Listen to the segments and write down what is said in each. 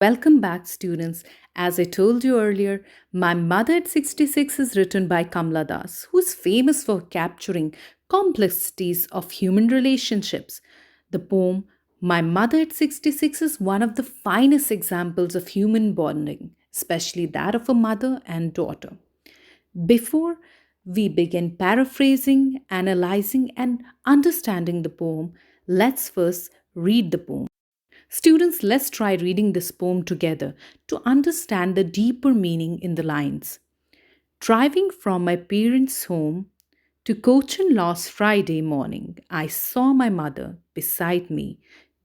Welcome back, students. As I told you earlier, My Mother at 66 is written by Kamla Das, who's famous for capturing complexities of human relationships. The poem My Mother at 66 is one of the finest examples of human bonding, especially that of a mother and daughter. Before we begin paraphrasing, analyzing, and understanding the poem, let's first read the poem. Students, let's try reading this poem together to understand the deeper meaning in the lines. Driving from my parents' home to Cochin last Friday morning, I saw my mother beside me,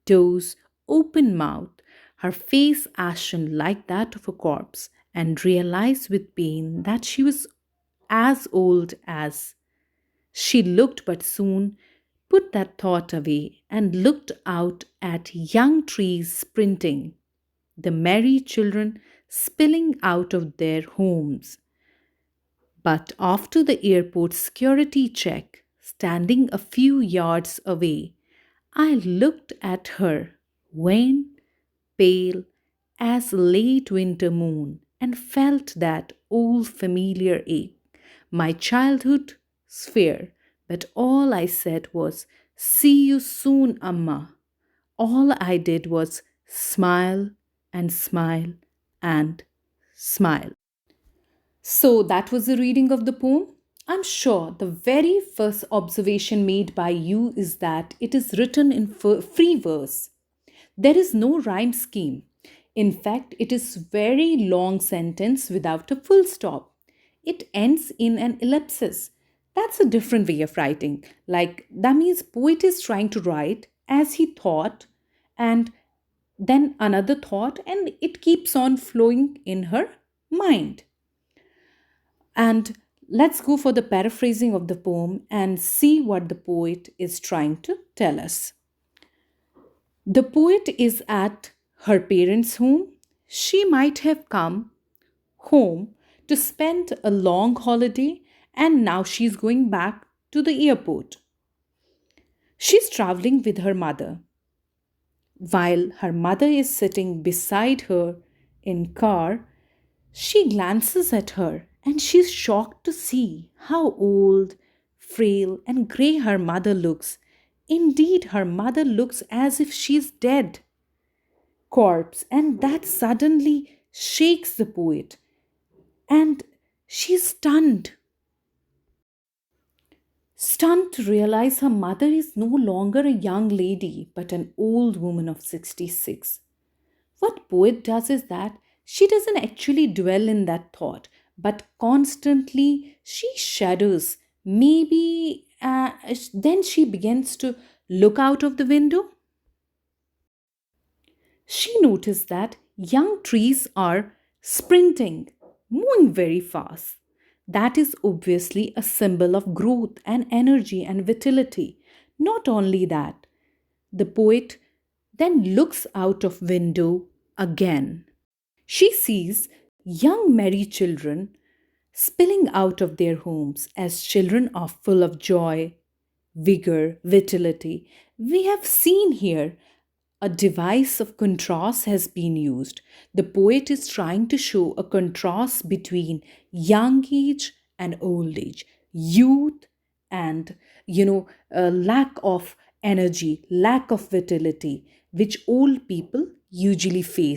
doze, open mouthed, her face ashen like that of a corpse, and realized with pain that she was as old as she looked, but soon put that thought away and looked out at young trees sprinting, the merry children spilling out of their homes. But after the airport security check, standing a few yards away, I looked at her, wan, pale as a late winter moon, and felt that old familiar ache, my childhood sphere. But all I said was, "See you soon, Amma." All I did was smile and smile and smile. So that was the reading of the poem. I'm sure the very first observation made by you is that it is written in free verse. There is no rhyme scheme. In fact, it is very long sentence without a full stop. It ends in an ellipsis. That's a different way of writing. Like that means poet is trying to write as he thought and then another thought and it keeps on flowing in her mind. And let's go for the paraphrasing of the poem and see what the poet is trying to tell us. The poet is at her parents' home. She might have come home to spend a long holiday and now she's going back to the airport. She's traveling with her mother. While her mother is sitting beside her in car, she glances at her and she's shocked to see how old, frail, and grey her mother looks. Indeed, her mother looks as if she's dead. Corpse, and that suddenly shakes the poet, and she's stunned to realize her mother is no longer a young lady but an old woman of 66. What poet does is that she doesn't actually dwell in that thought, but constantly she shadows. Maybe then she begins to look out of the window. She noticed that young trees are sprinting, moving very fast. That is obviously a symbol of growth and energy and vitality. Not only that, the poet then looks out of window again. She sees young merry children spilling out of their homes as children are full of joy, vigor, vitality. We have seen here a device of contrast has been used. The poet is trying to show a contrast between young age and old age, youth and, a lack of energy, lack of vitality, which old people usually face.